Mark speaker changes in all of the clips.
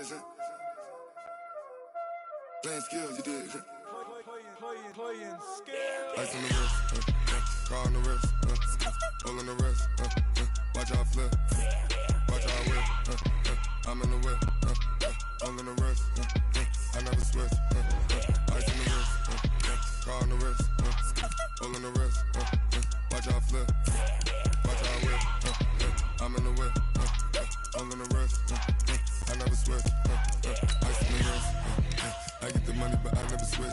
Speaker 1: shit. Playing skills, you did.
Speaker 2: Playing skills.
Speaker 1: Ice on the wrist, car on the wrist, hole in the wrist, watch how I flip, watch how I whip, I'm in the whip, hole in the wrist, I never switch, ice on the wrist, car on the wrist, hole in the wrist, watch how I flip, watch how I whip, I'm in the whip, hole in the wrist, I never switch, ice on the wrist, I get the money but I never switch.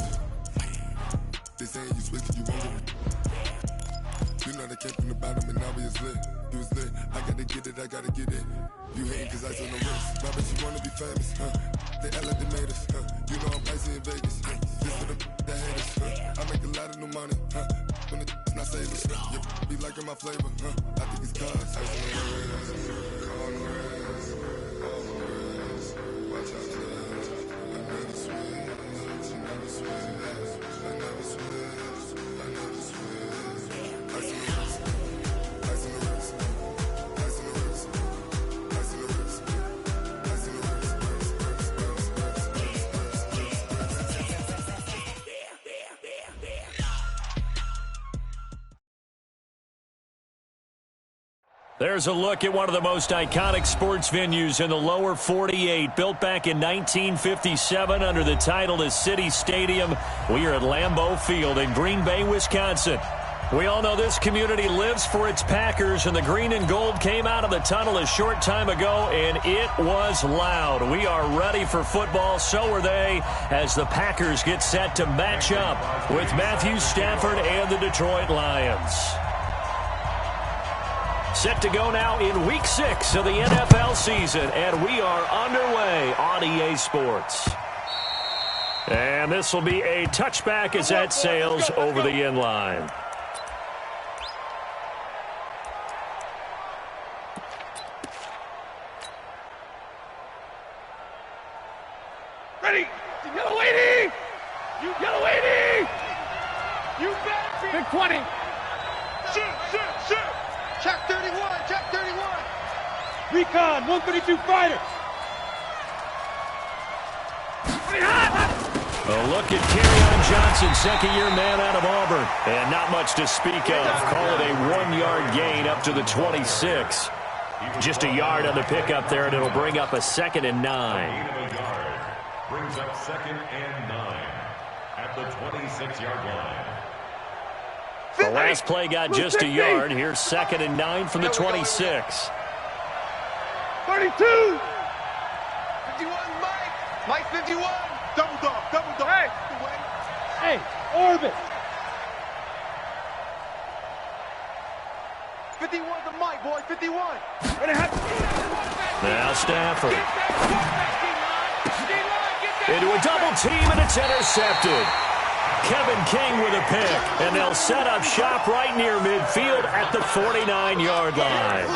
Speaker 1: They saying you switch, you won't get it. You know they came from the bottom and now we is lit. You was lit, I gotta get it, I gotta get it. You hating cause ice on the wrist. Why bet you wanna be famous, They act like they made us, You know I'm icy in Vegas, Just for the that hate us, I make a lot of new money, When it's not saving, You be liking my flavor, I think it's cause ice on the wrist, on the wrist, on the wrist. Watch out, I never switch, I never switch. I never switch, I never switch. Ice on the wrist, ice on the wrist, ice on the wrist, ice on the wrist, ice on the wrist,
Speaker 3: There's a look at one of the most iconic sports venues in the lower 48. Built back in 1957 under the title of City Stadium. We are at Lambeau Field in Green Bay, Wisconsin. We all know this community lives for its Packers, and the green and gold came out of the tunnel a short time ago, and it was loud. We are ready for football, so are they, as the Packers get set to match up with Matthew Stafford and the Detroit Lions. Set to go now in Week 6 of the NFL season, and we are underway on EA Sports. And this will be a touchback as that sails over the end line.
Speaker 2: Ready? You yellow lady! You yellow lady! You bet! Big 20! Shoot!
Speaker 4: Check 31, check 31.
Speaker 2: Recon, 132 fighter.
Speaker 3: A look at Kerryon Johnson, second-year man out of Auburn. And not much to speak of. Call it a 1-yard gain up to the 26. Just a yard on the pickup there, and it'll bring up a 2nd and 9.
Speaker 5: Brings up 2nd and 9 at the 26-yard line.
Speaker 3: The last play got just a yard. Here's 2nd and 9 from the 26.
Speaker 2: 32.
Speaker 4: 51, Mike 51. Double dog.
Speaker 2: Hey, orbit.
Speaker 4: 51 to Mike, boy, 51.
Speaker 3: Now Stafford. Into a double team, and it's intercepted. Kevin King with a pick, and they'll set up shop right near midfield at the 49-yard line.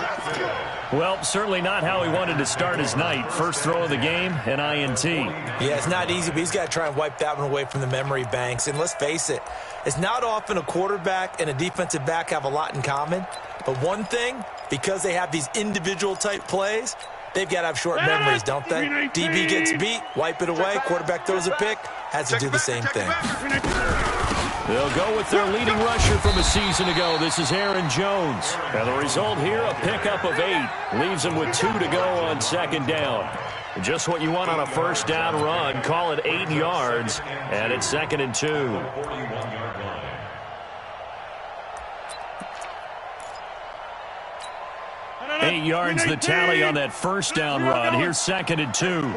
Speaker 3: Well, certainly not how he wanted to start his night. First throw of the game, an INT.
Speaker 6: Yeah, it's not easy, but he's got to try and wipe that one away from the memory banks. And let's face it, it's not often a quarterback and a defensive back have a lot in common. But one thing, because they have these individual-type plays, they've got to have short memories, don't they? DB gets beat, wipe it away, quarterback throws a pick, has to do the same thing.
Speaker 3: They'll go with their leading rusher from a season ago. This is Aaron Jones. And the result here, a pickup of 8. Leaves him with 2 to go on 2nd down. Just what you want on a first down run. Call it 8 yards, and it's 2nd and 2.
Speaker 5: 41-yard line.
Speaker 3: Eight yards the tally on that first down run. Here's 2nd and 2.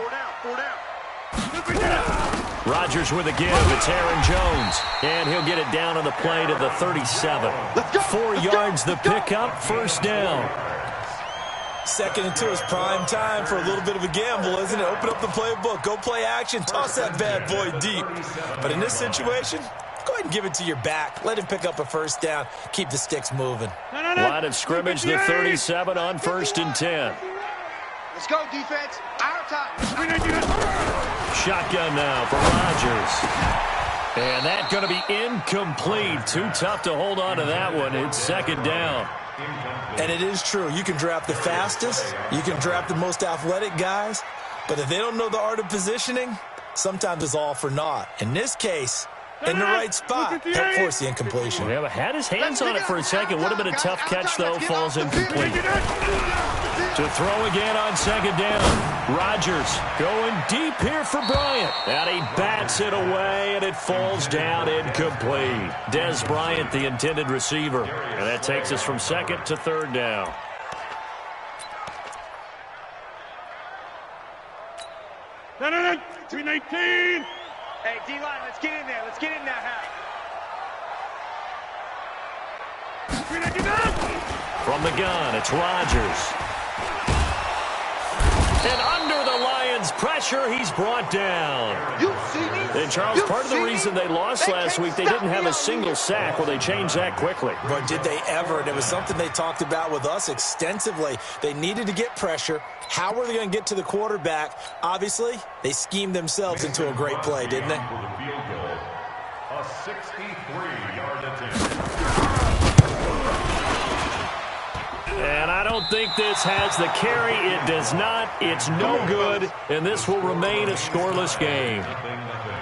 Speaker 3: Rodgers with a give. It's Aaron Jones. And he'll get it down on the play to the 37. 4 yards the pickup. First down.
Speaker 6: 2nd and 2 is prime time for a little bit of a gamble, isn't it? Open up the playbook. Go play action. Toss that bad boy deep. But in this situation, go ahead and give it to your back. Let him pick up a first down. Keep the sticks moving.
Speaker 3: Line of scrimmage, the 37 on 1st and 10.
Speaker 4: Let's go, defense. Our time.
Speaker 3: Shotgun now for Rodgers. And that's going to be incomplete. Too tough to hold on to that one. It's 2nd down.
Speaker 6: And it is true. You can draft the fastest. You can draft the most athletic guys. But if they don't know the art of positioning, sometimes it's all for naught. In this case, in the right spot, help force the incompletion.
Speaker 3: Yeah, but had his hands on it for a second. Would have been a tough catch, though. Falls incomplete. To throw again on second down. Rodgers going deep here for Bryant. And he bats it away, and it falls down incomplete. Des Bryant, the intended receiver. And that takes us from second to third down.
Speaker 2: No. 319.
Speaker 4: Hey, D-line, let's get in there. Let's get in that half.
Speaker 2: 399.
Speaker 3: From the gun, it's Rodgers. And under the Lions' pressure, he's brought down.
Speaker 4: You see me?
Speaker 3: And, Charles, part of the reason they lost last week, they didn't have a single sack. Well, they changed that quickly.
Speaker 6: But did they ever? And it was something they talked about with us extensively. They needed to get pressure. How were they going to get to the quarterback? Obviously, they schemed themselves into a great play, didn't they?
Speaker 5: A 63-yard attempt.
Speaker 3: And I don't think this has the carry. It does not. It's no good. And this will remain a scoreless game.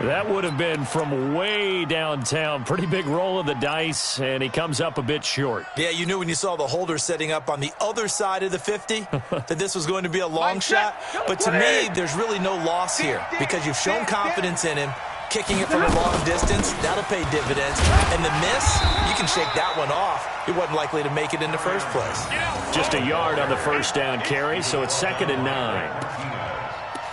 Speaker 3: That would have been from way downtown. Pretty big roll of the dice, and he comes up a bit short.
Speaker 6: Yeah, you knew when you saw the holder setting up on the other side of the 50 that this was going to be a long shot. But to me, there's really no loss here because you've shown confidence in him. Kicking it from a long distance, that'll pay dividends. And the miss, you can shake that one off. He wasn't likely to make it in the first place.
Speaker 3: Just a yard on the first down carry, so it's 2nd and 9.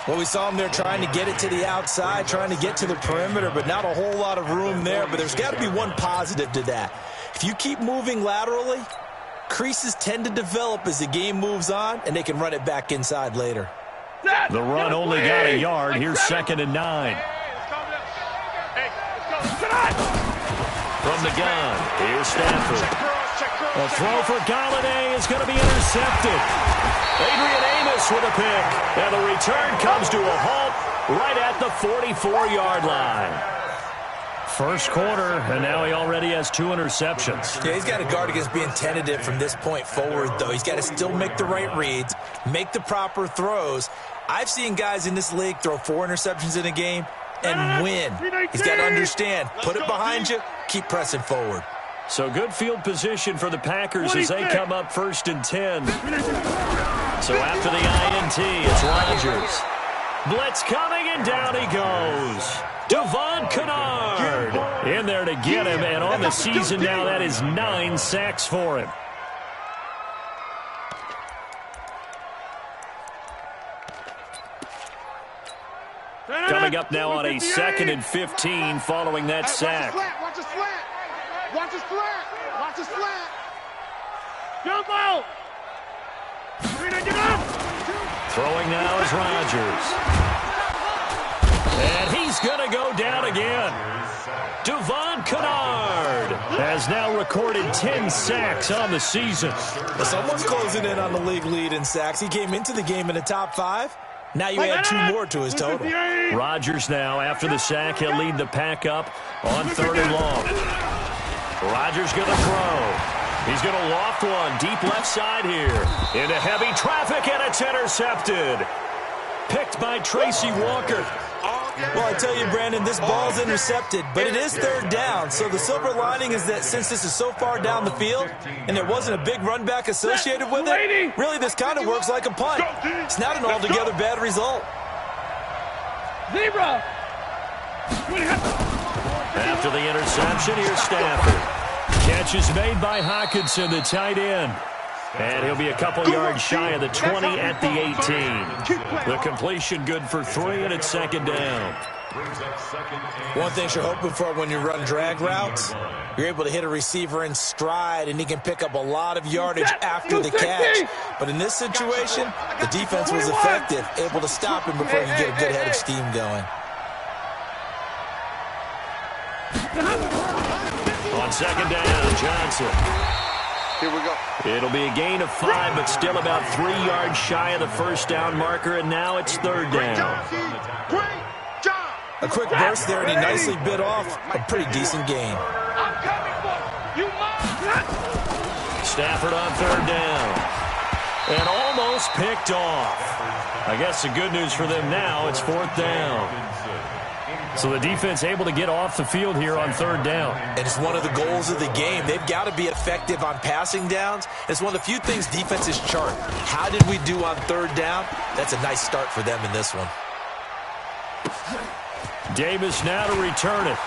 Speaker 6: Well, we saw him there trying to get it to the outside, trying to get to the perimeter, but not a whole lot of room there. But there's got to be one positive to that. If you keep moving laterally, creases tend to develop as the game moves on, and they can run it back inside later.
Speaker 3: The run only got a yard. Here's 2nd and 9. From the gun, here's Stafford. A throw for Galladay is going to be intercepted. Adrian Amos with a pick. And the return comes to a halt right at the 44-yard line. First quarter, and now he already has 2 interceptions.
Speaker 6: Yeah, he's got to guard against being tentative from this point forward, though. He's got to still make the right reads, make the proper throws. I've seen guys in this league throw 4 interceptions in a game and win. He's got to understand, put it behind you, keep pressing forward.
Speaker 3: So good field position for the Packers as they come up 1st and 10. So after the INT, it's Rodgers. Blitz coming, and down he goes. Devon Kennard in there to get him, and on the season now, that is 9 sacks for him. Coming up now on a 2nd and 15 following that sack.
Speaker 4: Watch a slant. Watch a slant. Watch a slant.
Speaker 2: Jump out. 399.
Speaker 3: Throwing now is Rodgers. And he's going to go down again. Devon Kennard has now recorded 10 sacks on the season.
Speaker 6: Well, someone's closing in on the league lead in sacks. He came into the game in the top 5. Now you add 2 more to his total.
Speaker 3: Rodgers now, after the sack, he'll lead the pack up on 3rd and long. Rodgers going to throw. He's going to loft one deep left side here. Into heavy traffic, and it's intercepted. Picked by Tracy Walker.
Speaker 6: Well, I tell you, Brandon, this ball's intercepted, but it is 3rd down. So the silver lining is that since this is so far down the field and there wasn't a big run back associated with it, really this kind of works like a punt. It's not an altogether bad result.
Speaker 2: Zebra.
Speaker 3: After the interception, here's Stafford. Catch is made by Hockenson, the tight end. And he'll be a couple yards shy of the 20 at the 18. The completion good for 3, and it's 2nd down.
Speaker 6: One thing you're hoping for when you run drag routes, you're able to hit a receiver in stride, and he can pick up a lot of yardage after the catch. But in this situation, the defense was effective, able to stop him before he could get a good head of steam going.
Speaker 3: On 2nd down, Johnson.
Speaker 4: Here we go.
Speaker 3: It'll be a gain of 5, but still about 3 yards shy of the first down marker, and now it's 3rd down.
Speaker 4: Great job.
Speaker 6: A quick burst there, and he nicely bit off a pretty decent gain.
Speaker 4: I'm coming for you. You must.
Speaker 3: Stafford on 3rd down. And almost picked off. I guess the good news for them now, it's 4th down. So the defense able to get off the field here on 3rd down.
Speaker 6: And it's one of the goals of the game. They've got to be effective on passing downs. It's one of the few things defenses chart. How did we do on 3rd down? That's a nice start for them in this one.
Speaker 3: Davis now to return it.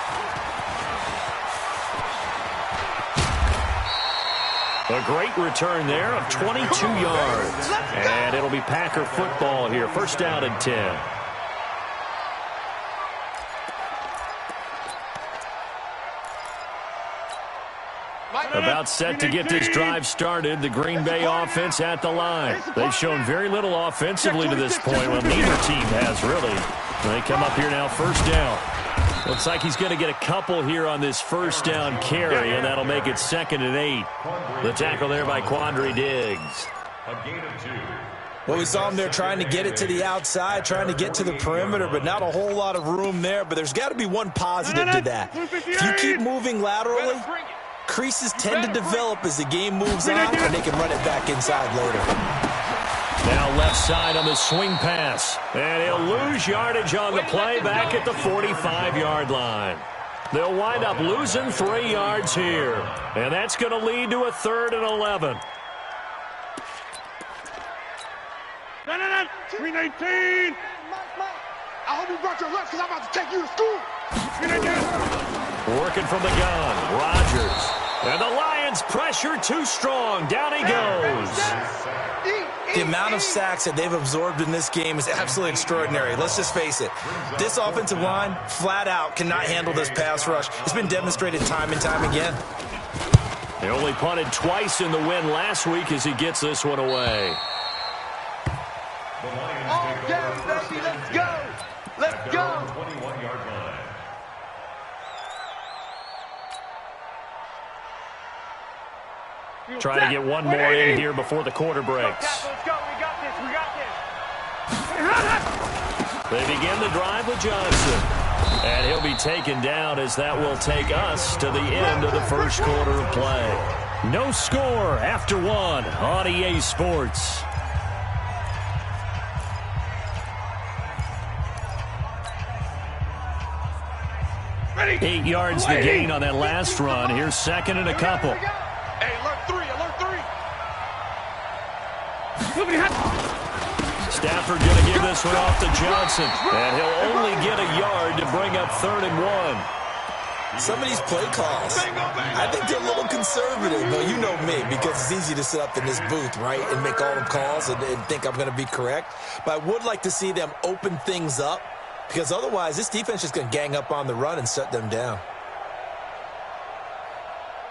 Speaker 3: A great return there of 22 yards. And it'll be Packer football here. 1st down and 10. About set to get this drive started. The Green Bay offense at the line. They've shown very little offensively to this point. Well, neither team has really. They come up here now, 1st down. Looks like he's going to get a couple here on this 1st down carry, and that'll make it 2nd and 8. The tackle there by Quandre Diggs.
Speaker 6: Well, we saw him there trying to get it to the outside, trying to get to the perimeter, but not a whole lot of room there. But there's got to be one positive to that. If you keep moving laterally, creases tend to develop as the game moves on, and they can run it back inside later.
Speaker 3: Now left side on the swing pass. And he'll lose yardage on the play back at the 45-yard line. They'll wind up losing 3 yards here. And that's going to lead to a 3rd and 11.
Speaker 2: 319.
Speaker 4: I hope you brought your lunch because I'm about to take you to school.
Speaker 3: Working from the gun. Rodgers. And the Lions pressure too strong. Down he goes.
Speaker 6: The amount of sacks that they've absorbed in this game is absolutely extraordinary. Let's just face it. This offensive line, flat out, cannot handle this pass rush. It's been demonstrated time and time again.
Speaker 3: They only punted twice in the win last week as he gets this one away.
Speaker 4: Oh, yeah, baby, let's go. Let's go.
Speaker 5: 21-yard line.
Speaker 3: Trying to get one more in here before the quarter breaks.
Speaker 2: Let's go. We got this. We got this.
Speaker 3: They begin the drive with Johnson. And he'll be taken down as that will take us to the end of the 1st quarter of play. No score after 1 on EA Sports.
Speaker 2: Ready.
Speaker 3: 8 yards to gain on that last run. Here's 2nd and a couple.
Speaker 4: Hey, alert 3, alert 3.
Speaker 3: Stafford going to give this one off to Johnson. And he'll only get a yard to bring up 3rd and 1.
Speaker 6: Some of these play calls, I think they're a little conservative, but you know me, because it's easy to sit up in this booth, right, and make all the calls and think I'm going to be correct. But I would like to see them open things up, because otherwise this defense is going to gang up on the run and shut them down.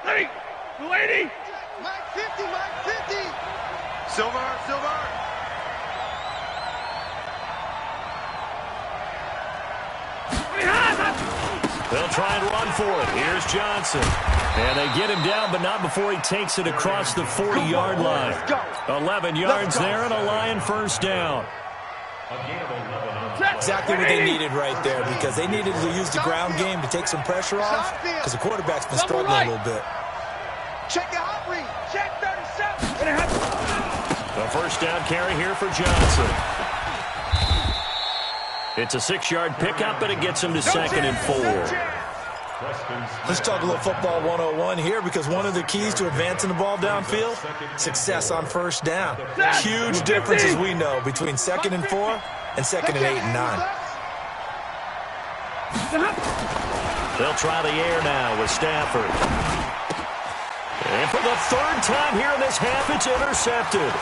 Speaker 2: Ready. 280.
Speaker 4: Mike 50, Mike 50. Silver, Silver.
Speaker 3: They'll try and run for it. Here's Johnson. And they get him down, but not before he takes it across the 40-yard line. 11 yards there and a Lion 1st down.
Speaker 6: Exactly what they needed right there, because they needed to use the ground game to take some pressure off, because the quarterback's been struggling a little bit.
Speaker 4: Check your hot read. Check 37.
Speaker 3: The 1st down carry here for Johnson. It's a 6-yard pickup, and it gets him to 2nd and 4.
Speaker 6: Let's talk a little football 101 here, because one of the keys to advancing the ball downfield, success on 1st down. Huge difference, as we know, between 2nd and 4 and 2nd and 8 and 9.
Speaker 3: They'll try the air now with Stafford. And for the 3rd time here in this half, it's intercepted.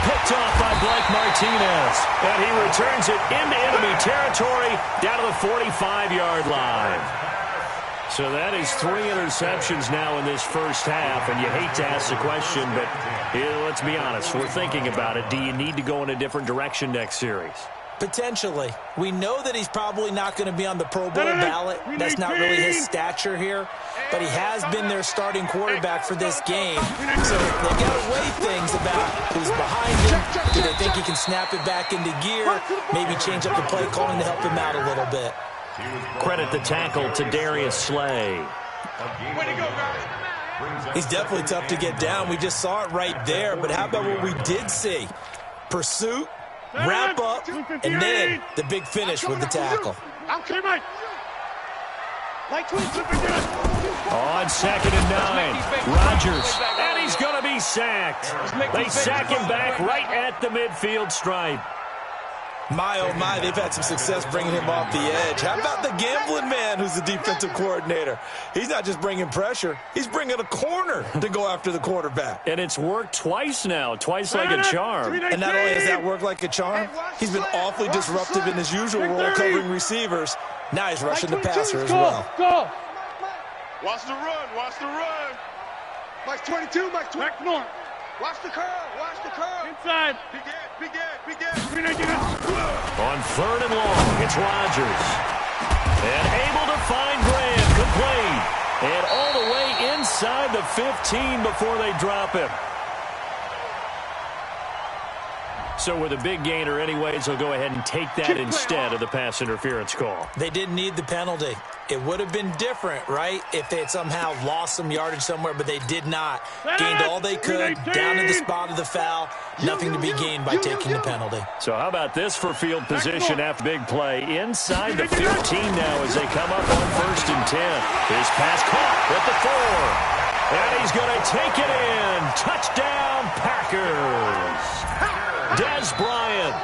Speaker 3: Picked off by Blake Martinez. And he returns it into enemy territory down to the 45-yard line. So that is 3 interceptions now in this 1st half. And you hate to ask the question, but let's be honest. We're thinking about it. Do you need to go in a different direction next series?
Speaker 6: Potentially. We know that he's probably not going to be on the Pro Bowl ballot. That's not really his stature here. But he has been their starting quarterback for this game. So they've got to weigh things about who's behind him. Do they think he can snap it back into gear? Maybe change up the play calling to help him out a little bit.
Speaker 3: Credit the tackle to Darius Slay.
Speaker 4: Way to go, guys.
Speaker 6: He's definitely tough to get down. We just saw it right there. But how about what we did see? Pursuit, wrap up, and then the big finish with the tackle.
Speaker 2: Okay, Mike.
Speaker 3: On 2nd and 9, Rodgers, and he's going to be sacked. They sack him back right at the midfield stripe.
Speaker 6: My, oh, my, they've had some success bringing him off the edge. How about the gambling man who's the defensive coordinator? He's not just bringing pressure. He's bringing a corner to go after the quarterback.
Speaker 3: And it's worked twice now, twice like a charm.
Speaker 6: And not only has that worked like a charm, he's been awfully disruptive in his usual role covering receivers. Now he's rushing the passer as well.
Speaker 2: Go.
Speaker 4: Watch the run. Watch the run. Mike's 22. Mike's 20.
Speaker 2: Back north.
Speaker 4: Watch the curl. Watch the curl.
Speaker 2: Inside.
Speaker 4: Big Ed.
Speaker 3: On 3rd and long, it's Rodgers. And able to find Graham, complete. And all the way inside the 15 before they drop him. So with a big gainer anyways, they'll go ahead and take that instead of the pass interference call.
Speaker 6: They didn't need the penalty. It would have been different, right, if they had somehow lost some yardage somewhere, but they did not. Gained all they could, down to the spot of the foul. Nothing to be gained by taking the penalty.
Speaker 3: So how about this for field position after big play? Inside the 15 now as they come up on 1st and 10. His pass caught at the 4. And he's going to take it in. Touchdown, Packers. Dez Bryant,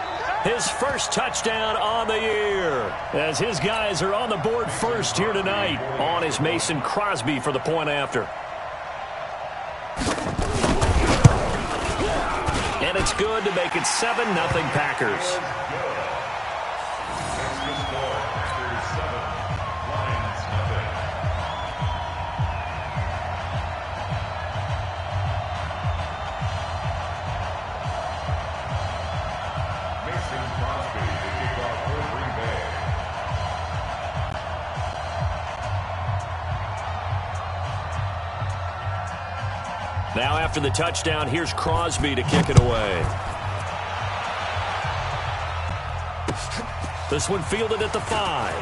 Speaker 3: his first touchdown on the year, as his guys are on the board first here tonight. On is Mason Crosby for the point after. And it's good to make it 7-0 Packers. Now after the touchdown, here's Crosby to kick it away. This one fielded at the 5.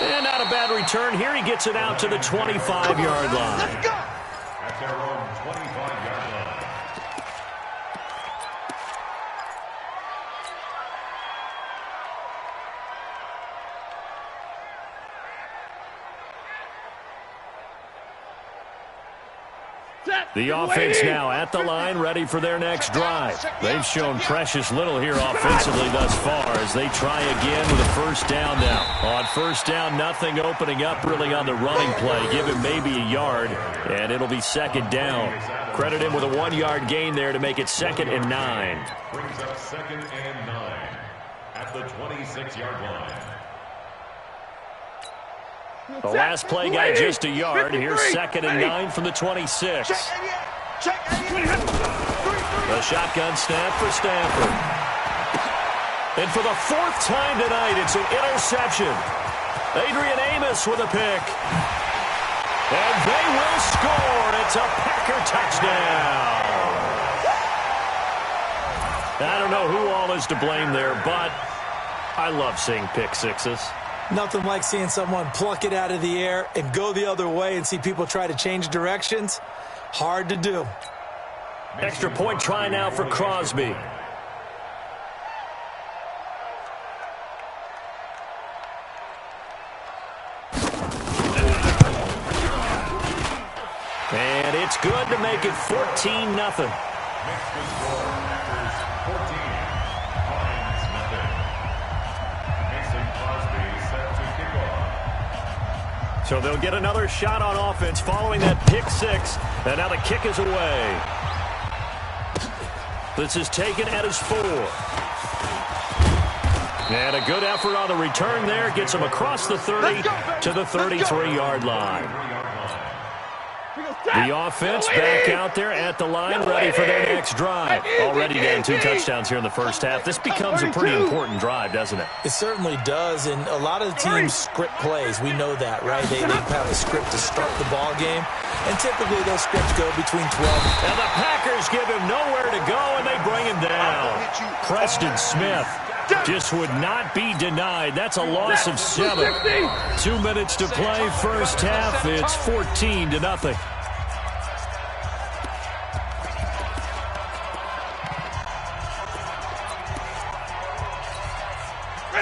Speaker 3: And not a bad return. Here he gets it out to the 25-yard line.
Speaker 5: At their own 25-yard line.
Speaker 3: The offense now at the line, ready for their next drive. They've shown precious little here offensively thus far as they try again with a first down now. On first down, nothing opening up really on the running play. Give him maybe a yard, and it'll be 2nd down. Credit him with a 1-yard gain there to make it 2nd and 9.
Speaker 5: Brings up 2nd and 9 at the 26-yard line.
Speaker 3: The last play got just a yard. Here's 2nd and 9 from the 26. The shotgun snap for Stafford. And for the 4th time tonight, it's an interception. Adrian Amos with a pick. And they will score. It's a Packer touchdown. I don't know who all is to blame there, but I love seeing pick sixes.
Speaker 6: Nothing like seeing someone pluck it out of the air and go the other way and see people try to change directions. Hard to do.
Speaker 3: Extra point try now for Crosby. And it's good to make it 14-0. So they'll get another shot on offense following that pick six. And now the kick is away. This is taken at his 4. And a good effort on the return there. Gets him across the 30 to the 33-yard line. The offense back out there at the line, ready for their next drive. Already down 2 touchdowns here in the first half. This becomes a pretty important drive, doesn't it?
Speaker 6: It certainly does, and a lot of the teams script plays. We know that, right? They have a script to start the ball game, and typically those scripts go between 12.
Speaker 3: And the Packers give him nowhere to go, and they bring him down. Preston Smith just would not be denied. That's a loss of 7. 2 minutes to play, first half. It's 14-0.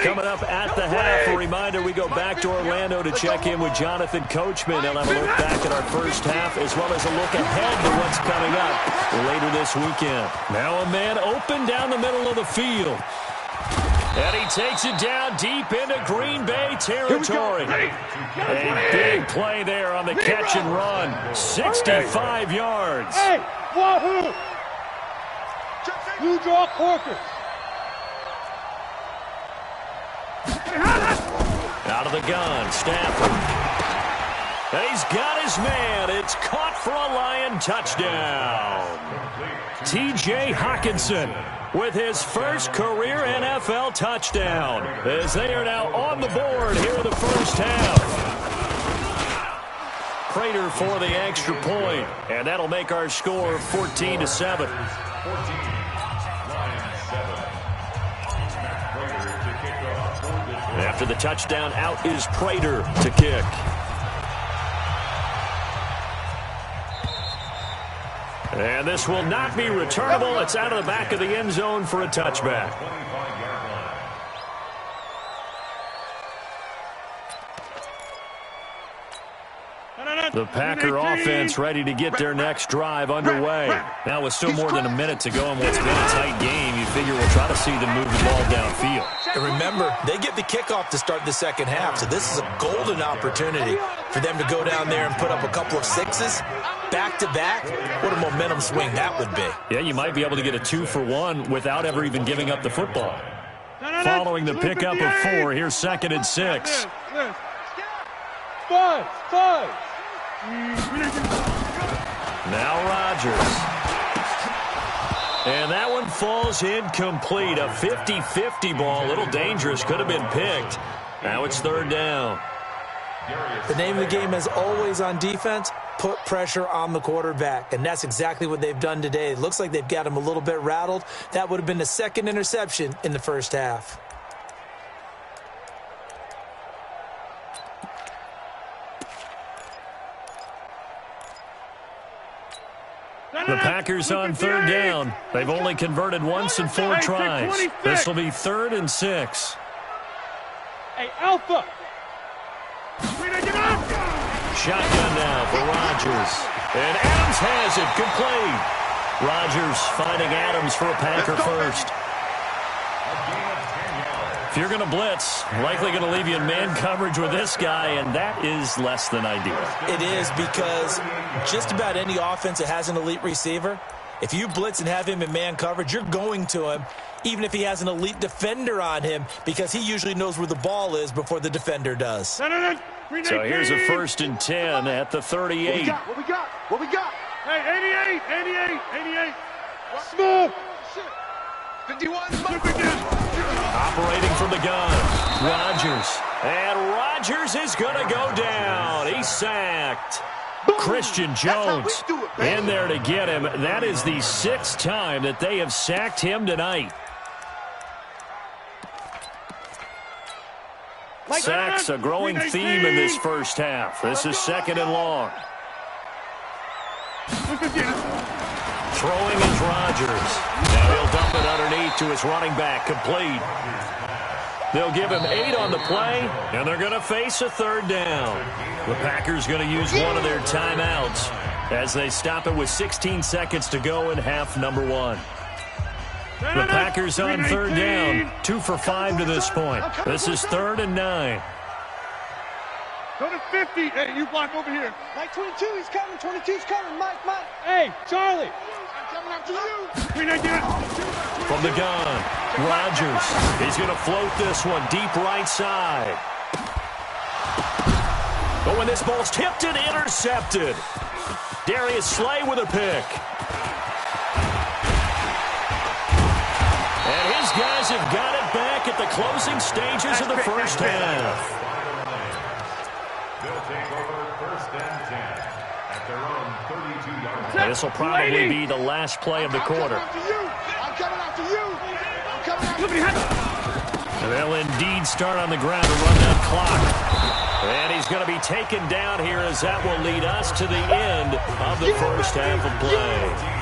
Speaker 3: Coming up at the half, a reminder, we go back to Orlando to check in with Jonathan Coachman. He'll have a look back at our first half as well as a look ahead to what's coming up later this weekend. Now a man open down the middle of the field. And he takes it down deep into Green Bay territory. A big play there on the catch and run. 65 yards.
Speaker 2: Hey, wahoo! You draw corkers.
Speaker 3: Out of the gun, Stafford. And he's got his man. It's caught for a Lion touchdown. T.J. Hockenson with his first career NFL touchdown as they are now on the board here in the first half. Prater for the extra point, and that'll make our score 14-7. After the touchdown, out is Prater to kick. And this will not be returnable. It's out of the back of the end zone for a touchback. The Packer offense ready to get their next drive underway. Now with still more than a minute to go in what's been a tight game, you figure we'll try to see them move the ball downfield.
Speaker 6: And remember, they get the kickoff to start the second half, so this is a golden opportunity for them to go down there and put up a couple of sixes back-to-back. What a momentum swing that would be.
Speaker 3: Yeah, you might be able to get a 2-for-1 without ever even giving up the football. Following the pickup of 4, here's 2nd and 6.
Speaker 2: Five.
Speaker 3: Now Rodgers. And that one falls incomplete. A 50-50 ball. A little dangerous. Could have been picked. Now it's 3rd down.
Speaker 6: The name of the game is always on defense, put pressure on the quarterback. And that's exactly what they've done today. It looks like they've got him a little bit rattled. That would have been the 2nd interception in the first half.
Speaker 3: The Packers on 3rd down. They've only converted once in 4 tries. This will be 3rd and 6.
Speaker 2: Hey, Alpha.
Speaker 3: Shotgun now for Rodgers. And Adams has it complete. Rodgers finding Adams for a Packer first. If you're going to blitz, likely going to leave you in man coverage with this guy, and that is less than ideal.
Speaker 6: It is, because just about any offense that has an elite receiver, if you blitz and have him in man coverage, you're going to him, even if he has an elite defender on him, because he usually knows where the ball is before the defender does.
Speaker 3: So here's a 1st and 10 at the 38.
Speaker 4: What we got?
Speaker 2: Hey, 88. Smoke.
Speaker 4: 51.
Speaker 3: Operating from the gun, Rodgers. And Rodgers is going to go down. He's sacked. Christian Jones in there to get him. That is the 6th time that they have sacked him tonight. Sacks a growing theme in this first half. This is 2nd and long. Throwing is Rodgers. Now he'll dump it underneath to his running back, complete. They'll give him 8 on the play, and they're going to face a 3rd down. The Packers going to use one of their timeouts as they stop it with 16 seconds to go in half number 1. The Packers on 3rd down, 2 for 5 to this point. This is 3rd and 9.
Speaker 2: Go to 50. Hey, you block over here.
Speaker 7: Mike 22, he's coming. 22's coming. Mike.
Speaker 2: Hey, Charlie.
Speaker 4: I'm coming after you.
Speaker 3: From the gun, Rodgers. He's going to float this one deep right side. But when this ball's tipped and intercepted, Darius Slay with a pick. And his guys have got it back at the closing stages of the first half.
Speaker 5: They'll take over 1st and 10 at their own 32-yard line.
Speaker 3: This will probably be the last play of the quarter.
Speaker 4: I'm coming after you.
Speaker 3: They'll indeed start on the ground to run that clock. And he's going to be taken down here as that will lead us to the end of the first half of play.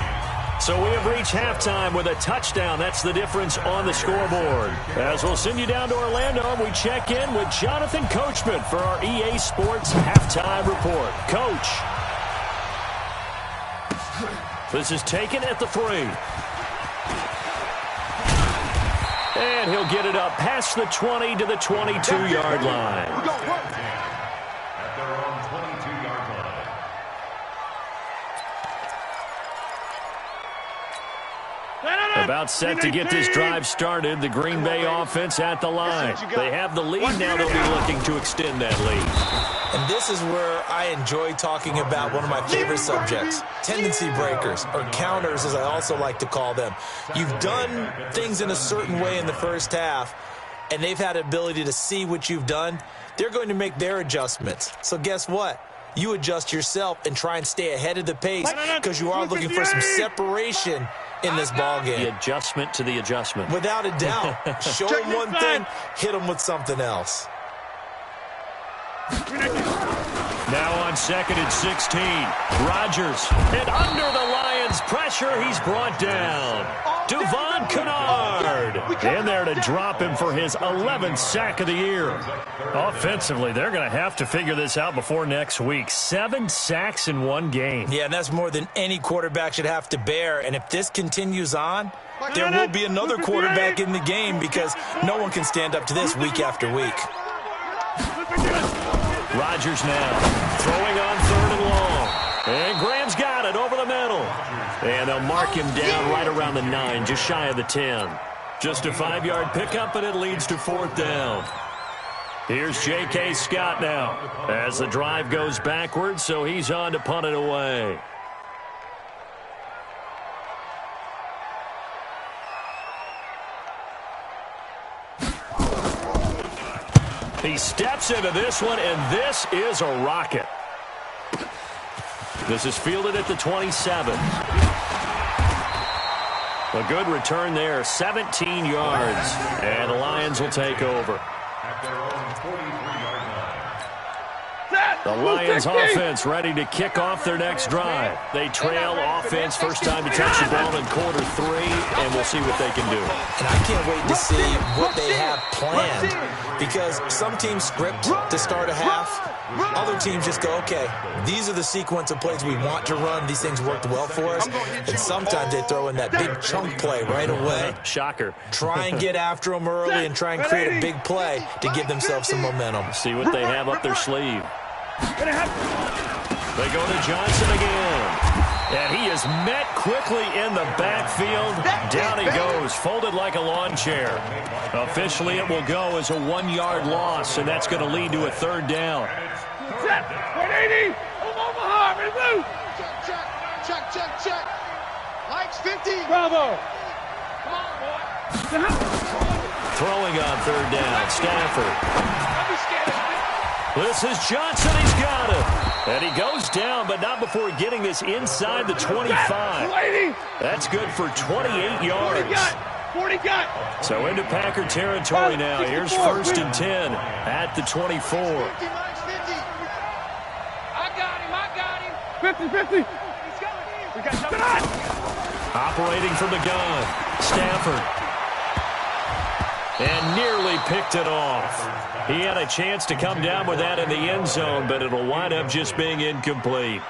Speaker 3: So we have reached halftime with a touchdown. That's the difference on the scoreboard. As we'll send you down to Orlando, we check in with Jonathan Coachman for our EA Sports Halftime Report. Coach. This is taken at the 3. And he'll get it up past the 20 to the 22-yard line.
Speaker 5: At their own 22-yard line.
Speaker 3: About set to get this drive started. The Green Bay offense at the line. They have the lead now. They'll be looking to extend that lead.
Speaker 6: And this is where I enjoy talking about one of my favorite subjects, tendency breakers, or counters as I also like to call them. You've done things in a certain way in the first half, and they've had the ability to see what you've done. They're going to make their adjustments. So guess what? You adjust yourself and try and stay ahead of the pace because you are looking for some separation in this ball game.
Speaker 3: The adjustment to the adjustment.
Speaker 6: Without a doubt. Show them one thing, hit them with something else.
Speaker 3: Now on 2nd and 16. Rodgers. And under the Lions' pressure, he's brought down. Devon Kennard in there to drop him for his 11th sack of the year. Offensively, they're going to have to figure this out before next week. 7 sacks in one game.
Speaker 6: Yeah, and that's more than any quarterback should have to bear. And if this continues on, there will be another quarterback in the game because no one can stand up to this week after week.
Speaker 3: Rodgers now throwing on 3rd and long. And Graham's got it over the middle. And they'll mark him down right around the 9, just shy of the 10. Just a 5-yard pickup, and it leads to 4th down. Here's J.K. Scott now as the drive goes backwards, so he's on to punt it away. He steps into this one, and this is a rocket. This is fielded at the 27. A good return there, 17 yards. And the Lions will take over.
Speaker 5: At their own 43-yard line.
Speaker 3: The Lions offense ready to kick off their next drive. They trail offense, first time to touch the ball in quarter 3, and we'll see what they can do.
Speaker 6: And I can't wait to see what they have planned because some teams script to start a half. Other teams just go, okay, these are the sequence of plays we want to run. These things worked well for us. And sometimes they throw in that big chunk play right away.
Speaker 3: Shocker.
Speaker 6: Try and get after them early and try and create a big play to give themselves some momentum.
Speaker 3: See what they have up their sleeve. They go to Johnson again. And he is met quickly in the backfield. Down he goes, folded like a lawn chair. Officially, it will go as a 1-yard loss, and that's going to lead to a 3rd down.
Speaker 2: Set. 180. Omaha. Remove.
Speaker 7: Check. Mike's 50.
Speaker 2: Bravo.
Speaker 7: Come on, boy.
Speaker 3: Throwing on 3rd down, Stafford.
Speaker 7: Don't be scared.
Speaker 3: This is Johnson. He's got it. And he goes down, but not before getting this inside the 25. That's good for 28 yards.
Speaker 2: 40 got.
Speaker 3: So into Packer territory now. Here's 1st and 10 at the 24.
Speaker 7: 50, Mike's 50. I got him.
Speaker 2: 50.
Speaker 7: He's going. We got something.
Speaker 3: Operating from the gun. Stafford. And nearly picked it off. He had a chance to come down with that in the end zone, but it'll wind up just being incomplete.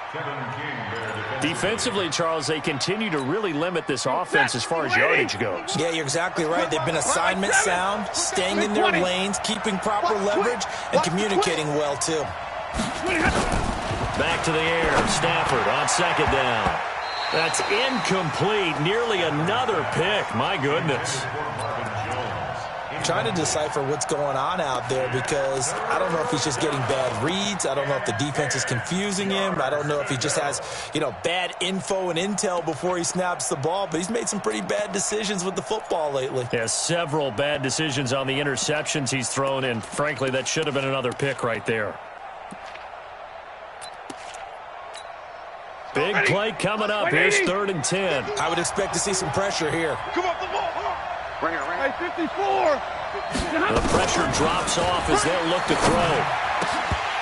Speaker 3: Defensively, Charles, they continue to really limit this offense as far as yardage goes.
Speaker 6: Yeah, you're exactly right. They've been assignment sound, staying in their lanes, keeping proper leverage, and communicating well, too.
Speaker 3: Back to the air. Stafford on 2nd down. That's incomplete. Nearly another pick. My goodness.
Speaker 6: Trying to decipher what's going on out there because I don't know if he's just getting bad reads. I don't know if the defense is confusing him. I don't know if he just has, bad info and intel before he snaps the ball. But he's made some pretty bad decisions with the football lately.
Speaker 3: Yeah, several bad decisions on the interceptions he's thrown, and frankly, that should have been another pick right there. Big play coming up. Here's 3rd and 10.
Speaker 6: I would expect to see some pressure here.
Speaker 2: Come on, the ball. Hey, 54.
Speaker 3: The pressure drops off as they'll look to throw.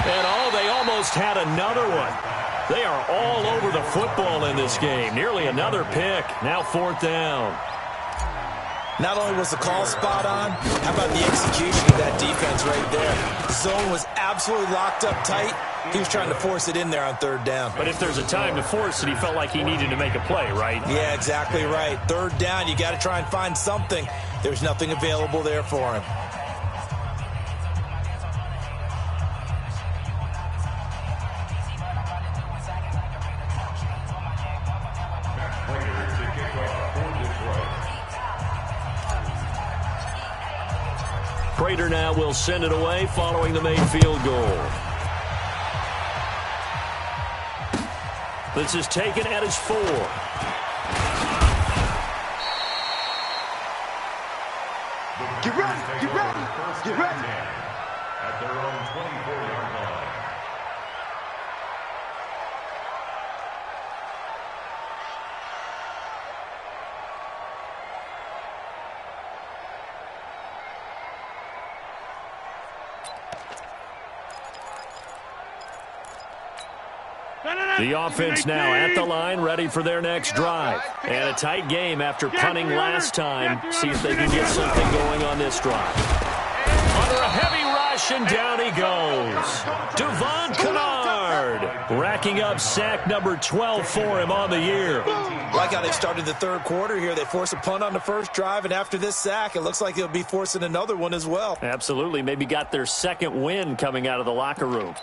Speaker 3: And they almost had another one. They are all over the football in this game. Nearly another pick. Now 4th down.
Speaker 6: Not only was the call spot on, how about the execution of that defense right there? The zone was absolutely locked up tight. He was trying to force it in there on 3rd down.
Speaker 3: But if there's a time to force it, he felt like he needed to make a play, right?
Speaker 6: Yeah, exactly right. 3rd down, you got to try and find something. There's nothing available there for him.
Speaker 3: Prater now will send it away following the made field goal. This is taken at his 4.
Speaker 4: Get ready, get ready, get ready.
Speaker 5: At their own 24-yard line.
Speaker 3: The offense now at the line, ready for their next drive. And a tight game after punting last time. See if they can get something going on this drive. Under a heavy rush, and down he goes. Devon Kennard racking up sack number 12 for him on the year.
Speaker 6: Like how they started the 3rd quarter here. They force a punt on the 1st drive, and after this sack, it looks like they'll be forcing another one as well.
Speaker 3: Absolutely. Maybe got their 2nd win coming out of the locker room.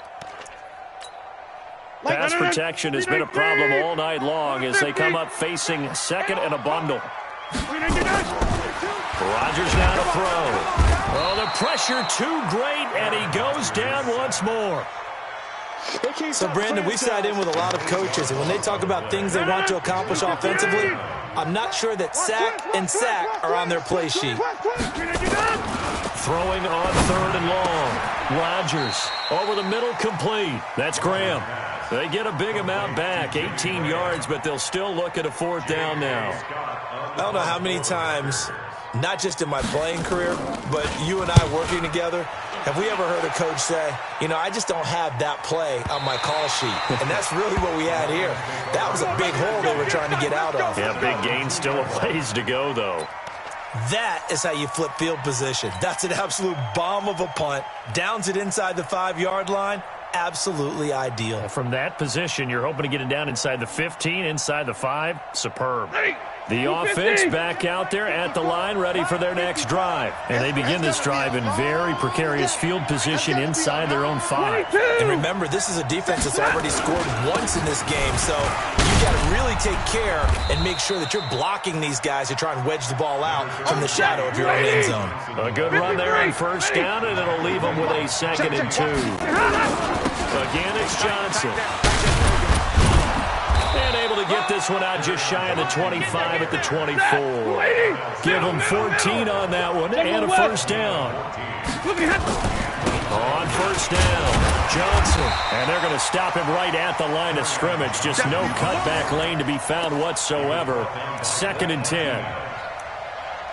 Speaker 3: Pass protection has been a problem all night long as they come up facing 2nd and a bundle. Rodgers now to throw. Oh, the pressure too great, and he goes down once more.
Speaker 6: So, Brandon, we sat in with a lot of coaches, and when they talk about things they want to accomplish offensively, I'm not sure that sack and sack are on their play sheet.
Speaker 3: Throwing on 3rd and long. Rodgers over the middle, complete. That's Graham. They get a big amount back, 18 yards, but they'll still look at a 4th down now.
Speaker 6: I don't know how many times, not just in my playing career, but you and I working together, have we ever heard a coach say, you know, I just don't have that play on my call sheet. And that's really what we had here. That was a big hole they were trying to get out of.
Speaker 3: Yeah, big gain, still a ways to go, though.
Speaker 6: That is how you flip field position. That's an absolute bomb of a punt. Downs it inside the 5-yard line. Absolutely ideal.
Speaker 3: From that position, you're hoping to get it down inside the 15, inside the 5. Superb. The offense back out there at the line, ready for their next drive. And they begin this drive in very precarious field position inside their own 5.
Speaker 6: And remember, this is a defense that's already scored once in this game, so you got to really take care and make sure that you're blocking these guys to try and wedge the ball out from the shadow of your own end zone.
Speaker 3: A good run there on 1st down, and it'll leave them with a 2nd and 2. Again, it's Johnson. And able to get this one out just shy of the 25 at the 24. Give them 14 on that one and a 1st down. On 1st down, Johnson. And they're going to stop him right at the line of scrimmage. Just no cutback lane to be found whatsoever. 2nd and 10.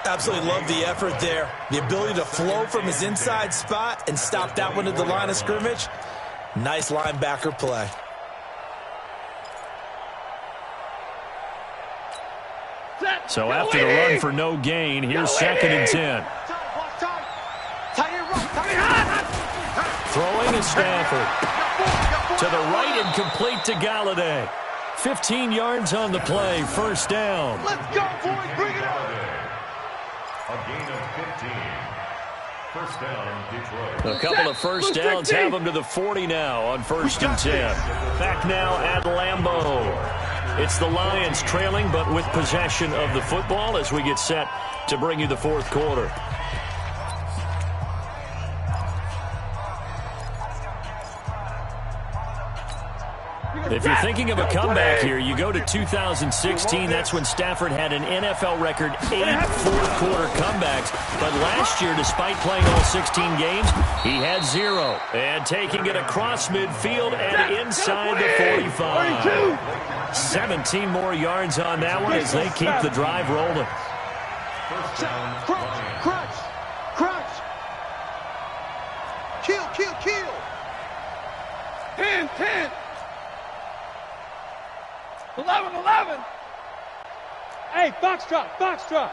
Speaker 6: Absolutely love the effort there. The ability to flow from his inside spot and stop that one at the line of scrimmage. Nice linebacker play.
Speaker 3: So after the run for no gain, here's 2nd and 10. Throwing is Stafford. To the right and complete to Galladay. 15 yards on the play, 1st down.
Speaker 4: Let's go, boys, bring it up.
Speaker 5: A gain of 15. 1st down, Detroit.
Speaker 3: A couple of 1st downs have them to the 40 now on 1st and 10. Back now at Lambeau. It's the Lions trailing, but with possession of the football as we get set to bring you the 4th quarter. If you're thinking of a comeback here, you go to 2016. That's when Stafford had an NFL record 8 fourth-quarter comebacks. But last year, despite playing all 16 games, he had 0. And taking it across midfield and inside the 45. 17 more yards on that one as they keep the drive rolling.
Speaker 5: First down,
Speaker 4: Crunch, crunch, crunch. Kill, kill, kill.
Speaker 2: 10, 10. 11, 11. Hey, foxtrot, foxtrot.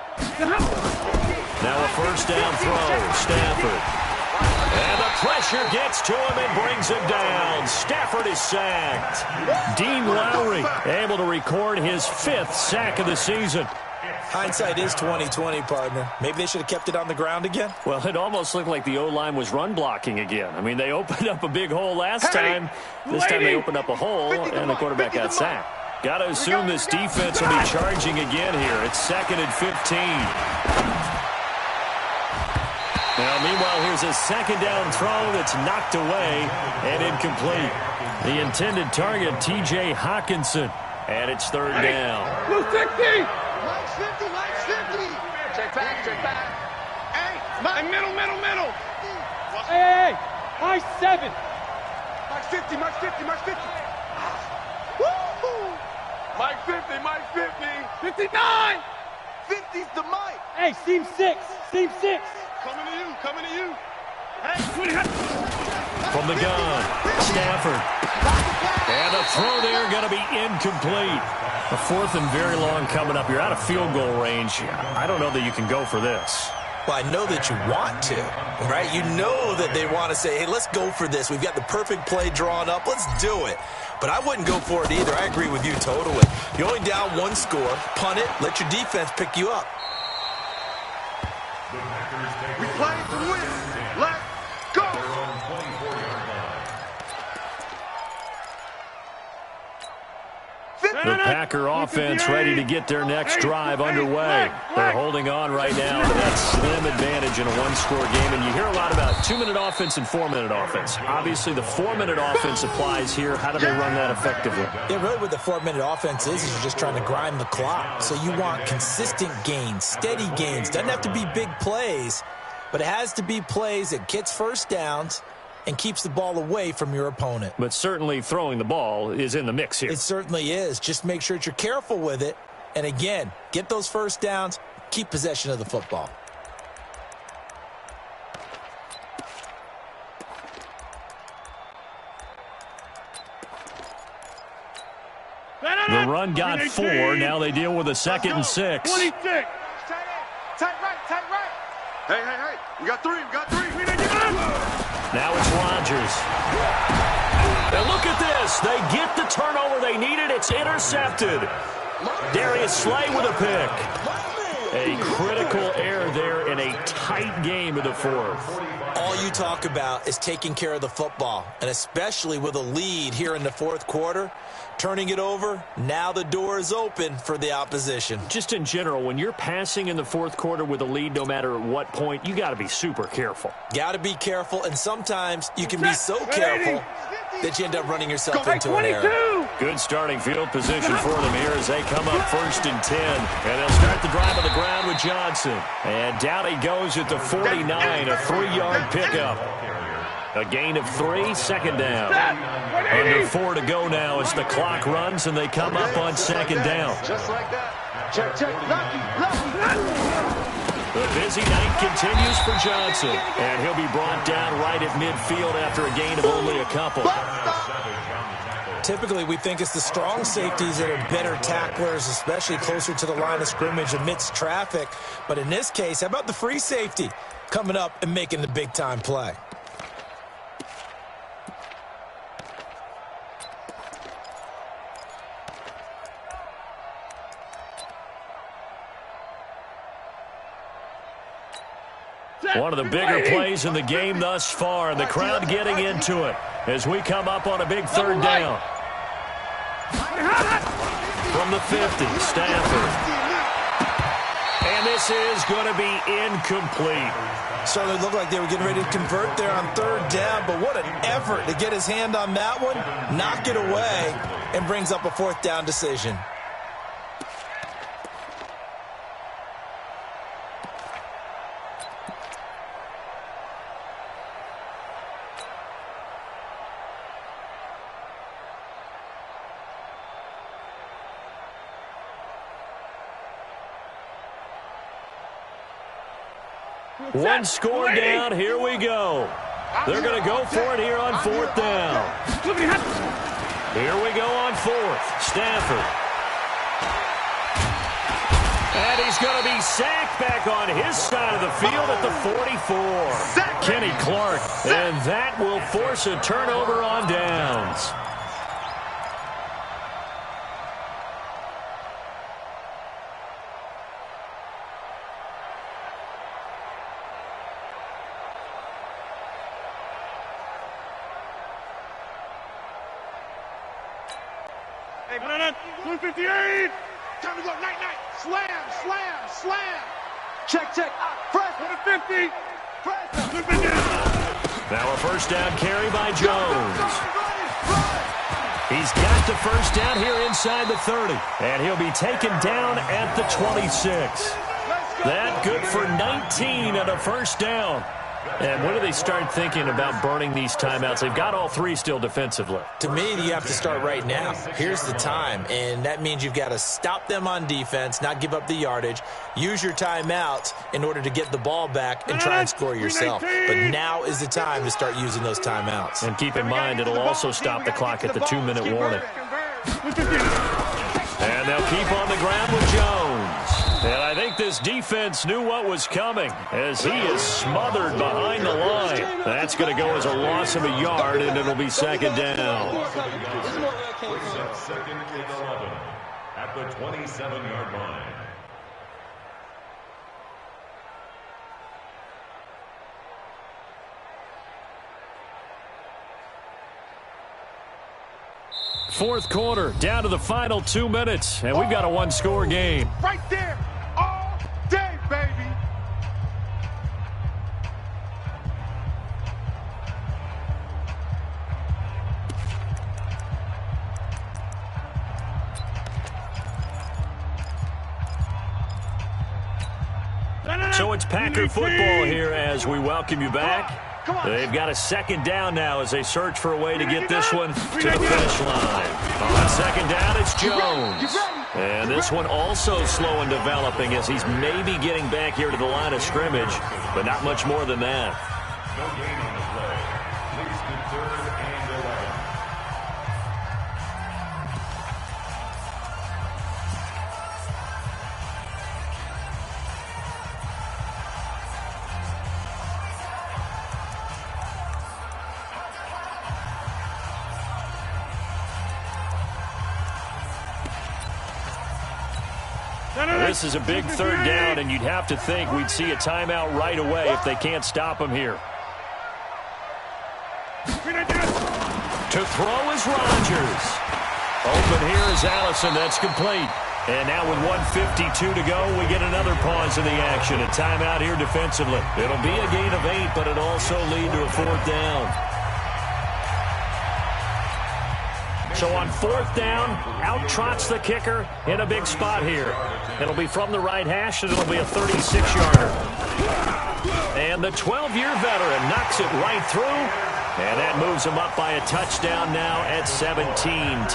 Speaker 3: Now a first down throw, Stafford. And the pressure gets to him and brings him down. Stafford is sacked. Dean Lowry able to record his 5th sack of the season.
Speaker 6: Hindsight is 20/20, partner. Maybe they should have kept it on the ground again.
Speaker 3: Well, it almost looked like the O-line was run blocking again. I mean, they opened up a big hole last time. This time they opened up a hole, and the quarterback got sacked. Got to assume this defense will be charging again here. It's 2nd and 15. Now, meanwhile, here's a 2nd down throw that's knocked away and incomplete. The intended target, T.J. Hawkinson, and it's 3rd down.
Speaker 2: Blue 60.
Speaker 4: Mike's 50, Mike's 50.
Speaker 7: Check back, check back.
Speaker 4: Hey,
Speaker 2: Hey, middle, middle, middle.
Speaker 4: 50.
Speaker 2: Hey, high 7.
Speaker 4: Mike's 50, Mike's 50, Mike's 50. Woo! Mike 50, Mike 50.
Speaker 2: 59.
Speaker 4: 50's the Mike.
Speaker 2: Hey, seam 6, seam 6.
Speaker 4: Coming to you, coming to you.
Speaker 2: Hey,
Speaker 3: From the gun, Stafford. And the throw there going to be incomplete. A 4th and very long coming up. You're out of field goal range. I don't know that you can go for this.
Speaker 6: Well, I know that you want to, right? You know that they want to say, hey, let's go for this. We've got the perfect play drawn up. Let's do it. But I wouldn't go for it either. I agree with you totally. You're only down 1 score. Punt it. Let your defense pick you up.
Speaker 4: We play to win. Let's go.
Speaker 3: The Packer offense ready to get their next drive underway. They're holding on right now to that slim advantage in a 1-score game. And you hear a lot about 2-minute offense and 4-minute offense. Obviously, the 4-minute offense applies here. How do they run that effectively?
Speaker 6: Yeah, really what the 4-minute offense is you're just trying to grind the clock. So you want consistent gains, steady gains. Doesn't have to be big plays, but it has to be plays that gets first downs and keeps the ball away from your opponent.
Speaker 3: But certainly throwing the ball is in the mix here.
Speaker 6: It certainly is. Just make sure that you're careful with it. And again, get those first downs, keep possession of the football.
Speaker 3: The run got 4. Now they deal with a 2nd and 6.
Speaker 2: 26.
Speaker 4: Tight right, tight right. Hey, hey, hey. We got 3, we got 3.
Speaker 3: Now it's Rodgers. And look at this. They get the turnover they needed. It's intercepted. Darius Slay with a pick. A critical error there in a tight game in the 4th.
Speaker 6: All you talk about is taking care of the football, and especially with a lead here in the 4th quarter. Turning it over, now the door is open for the opposition.
Speaker 3: Just in general, when you're passing in the 4th quarter with a lead, no matter at what point, you got to be super careful.
Speaker 6: Got to be careful, and sometimes you can be so careful that you end up running yourself into an error.
Speaker 3: Good starting field position for them here as they come up 1st and 10. And they'll start the drive on the ground with Johnson. And down he goes at the 49, a 3-yard pickup. A gain of 3, 2nd down. Under 4 to go now as the clock runs and they come up on 2nd down.
Speaker 4: Just like that. Check, check. Lucky, lucky.
Speaker 3: The busy night continues for Johnson. And he'll be brought down right at midfield after a gain of only a couple.
Speaker 6: Typically, we think it's the strong safeties that are better tacklers, especially closer to the line of scrimmage amidst traffic. But in this case, how about the free safety coming up and making the big-time play?
Speaker 3: One of the bigger plays in the game thus far, and the crowd getting into it as we come up on a big 3rd down. From the 50, Stafford. And this is going to be incomplete.
Speaker 6: Certainly looked like they were getting ready to convert there on 3rd down, but what an effort to get his hand on that one, knock it away, and brings up a 4th down decision.
Speaker 3: One score down. Here we go. They're going to go for it here on 4th down. Here we go on 4th. Stafford. And he's going to be sacked back on his side of the field at the 44. Kenny Clark. And that will force a turnover on downs.
Speaker 2: Hey, 258.
Speaker 4: Time to go. Night, night. Slam, slam, slam.
Speaker 7: Check. Press.
Speaker 2: 150.
Speaker 7: Press.
Speaker 2: 250.
Speaker 3: Now a first down carry by Jones. He's got the first down here inside the 30. And he'll be taken down at the 26. That good for 19 and a first down. And when do they start thinking about burning these timeouts? They've got all three still defensively.
Speaker 6: To me, you have to start right now. Here's the time, and that means you've got to stop them on defense, not give up the yardage, use your timeouts in order to get the ball back and try and score yourself. But now is the time to start using those timeouts.
Speaker 3: And keep in mind, it'll also stop the clock at the 2-minute warning. And they'll keep on the ground with Jones. And I think this defense knew what was coming as he is smothered behind the line. That's going to go as a loss of a yard, and it'll be second down.
Speaker 5: Brings up 2nd and 11 at the 27-yard line.
Speaker 3: Fourth quarter, down to the final 2 minutes, and we've got a one-score game.
Speaker 4: Right there. All day, baby.
Speaker 3: So it's Packer football here as we welcome you back. They've got a second down now as they search for a way to get this one to the finish line. On second down, it's Jones. And this one also slow in developing as he's maybe getting back here to the line of scrimmage, but not much more than that.
Speaker 5: No gain on the play. Leads to 3rd and 11.
Speaker 3: This is a big third down, and you'd have to think we'd see a timeout right away if they can't stop him here. To throw is Rodgers. Open here is Allison. That's complete. And now with 1:52 to go, we get another pause in the action. A timeout here defensively. It'll be a gain of 8, but it'll also lead to a 4th down. So on 4th down, out trots the kicker in a big spot here. It'll be from the right hash, and it'll be a 36-yarder. And the 12-year veteran knocks it right through, and that moves him up by a touchdown now at 17-10.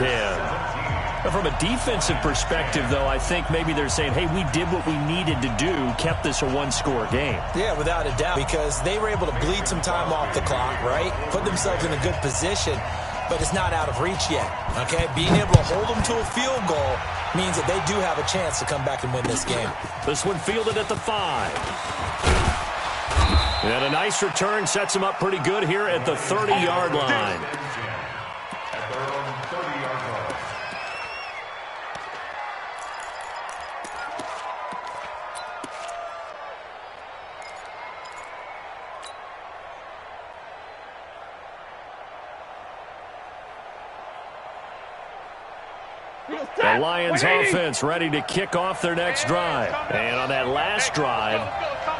Speaker 3: From a defensive perspective, though, I think maybe they're saying, hey, we did what we needed to do, kept this a one-score game.
Speaker 6: Yeah, without a doubt, because they were able to bleed some time off the clock, right? Put themselves in a good position. But it's not out of reach yet, okay? Being able to hold them to a field goal means that they do have a chance to come back and win this game.
Speaker 3: This one fielded at the 5. And a nice return sets them up pretty good here at the 30-yard line.
Speaker 5: At their own 30-yard line.
Speaker 3: The Lions offense ready to kick off their next drive. And on that last drive,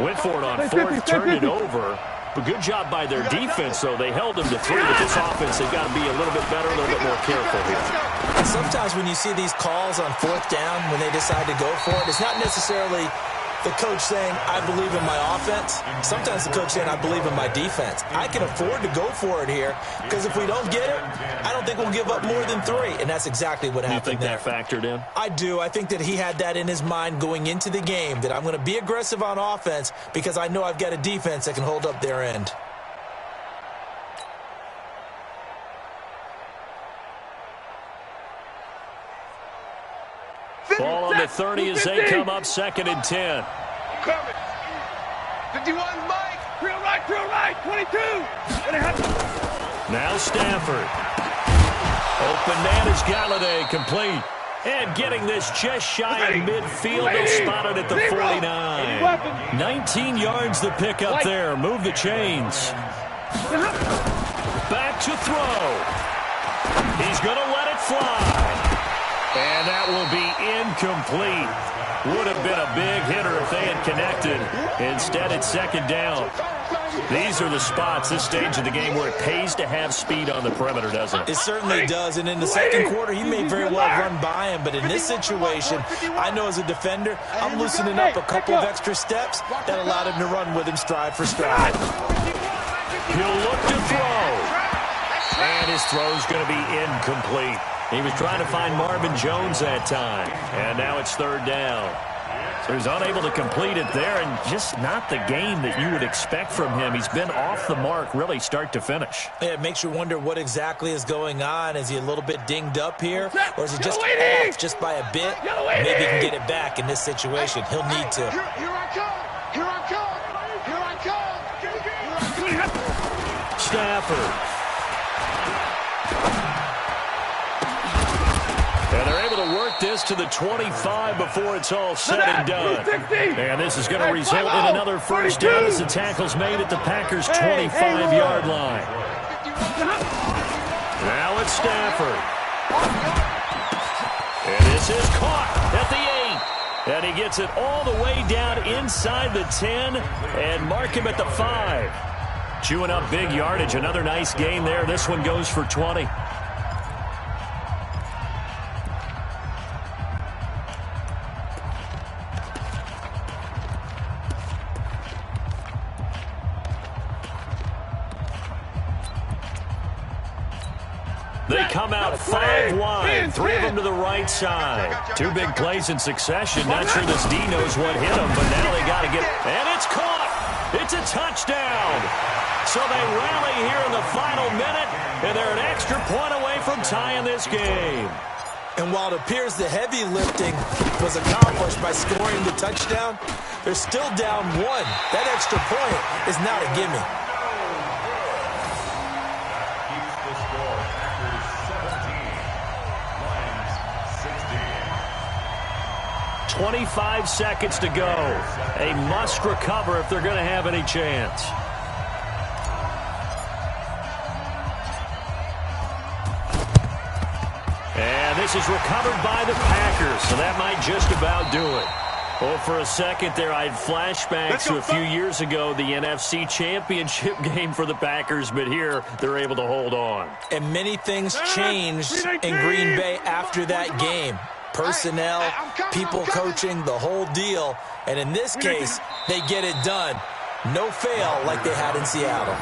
Speaker 3: went for it on 4th, turned it over. But good job by their defense, though. They held them to 3, but this offense, they've got to be a little bit better, a little bit more careful here.
Speaker 6: And sometimes when you see these calls on 4th down, when they decide to go for it, it's not necessarily the coach saying, I believe in my offense. Sometimes the coach saying, I believe in my defense. I can afford to go for it here because if we don't get it, I don't think we'll give up more than 3. And that's exactly what happened there.
Speaker 3: You think that factored in?
Speaker 6: I do. I think that he had that in his mind going into the game, that I'm going to be aggressive on offense because I know I've got a defense that can hold up their end.
Speaker 3: Ball on the 30 as they come up 2nd and 10.
Speaker 4: Coming. 51, Mike.
Speaker 2: Drill right, 22.
Speaker 3: Now Stafford. Open man is Galladay, complete. And getting this just shy of midfield. They'll spot it at the 49. 19 yards the pick up there. Move the chains. Back to throw. He's going to let it fly. And that will be incomplete. Would have been a big hitter if they had connected. Instead, it's 2nd down. These are the spots, this stage of the game, where it pays to have speed on the perimeter, doesn't it?
Speaker 6: It certainly does. And in the 2nd quarter, he may very well run by him. But in this situation, I know as a defender, I'm loosening up a couple of extra steps that allowed him to run with him stride for stride.
Speaker 3: He'll look to throw. And his throw's going to be incomplete. He was trying to find Marvin Jones that time. And now it's 3rd down. So he's unable to complete it there, and just not the game that you would expect from him. He's been off the mark, really, start to finish.
Speaker 6: Yeah, it makes you wonder what exactly is going on. Is he a little bit dinged up here, or is he just off just by a bit? Maybe he can get it back in this situation. He'll need to.
Speaker 4: Here I come. Here I come. Here I come.
Speaker 3: Stafford. And they're able to work this to the 25 before it's all said and done. And this is going to result in another 1st down as the tackle's made at the Packers' 25-yard line. Now it's Stafford. And this is caught at the 8. And he gets it all the way down inside the 10 and mark him at the 5. Chewing up big yardage. Another nice gain there. This one goes for 20. They come out 5 wide, 3 of them to the right side. 2 big plays in succession. Not sure this D knows what hit them, but now they got to get it. And it's caught. It's a touchdown. So they rally here in the final minute, and they're an extra point away from tying this game.
Speaker 6: And while it appears the heavy lifting was accomplished by scoring the touchdown, they're still down 1. That extra point is not a gimme.
Speaker 3: 25 seconds to go. A must recover if they're going to have any chance. And this is recovered by the Packers, so that might just about do it. Well, for a second there, I had flashbacks to a few years ago, the NFC Championship game for the Packers, but here they're able to hold on.
Speaker 6: And many things changed in Green Bay after that game. Personnel, people coaching, the whole deal. And in this case, they get it done. No fail like they had in Seattle.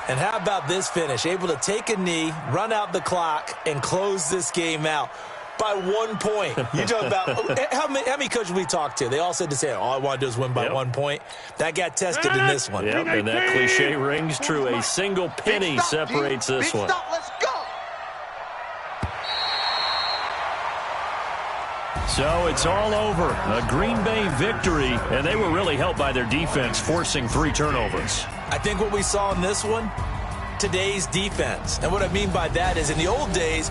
Speaker 6: And how about this finish? Able to take a knee, run out the clock, and close this game out by 1 point. You talk about how many coaches we talked to? They all said the same. All I want to do is win by 1 point. That got tested in this one.
Speaker 3: Yep, and that cliche rings true. A single penny separates this one.
Speaker 4: Let's go.
Speaker 3: So it's all over. A Green Bay victory, and they were really helped by their defense, forcing 3 turnovers.
Speaker 6: I think what we saw in this one, today's defense. And what I mean by that is in the old days,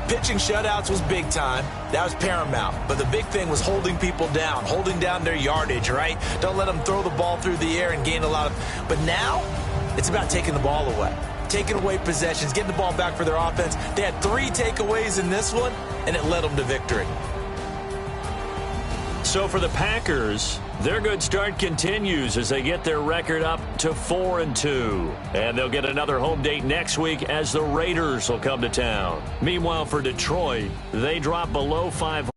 Speaker 6: pitching shutouts was big time. That was paramount. But the big thing was holding people down, holding down their yardage, right? Don't let them throw the ball through the air and gain a lot of... But now, it's about taking the ball away. Taking away possessions, getting the ball back for their offense. They had 3 takeaways in this one, and it led them to victory.
Speaker 3: So for the Packers, their good start continues as they get their record up to 4-2. And they'll get another home date next week as the Raiders will come to town. Meanwhile, for Detroit, they drop below 500.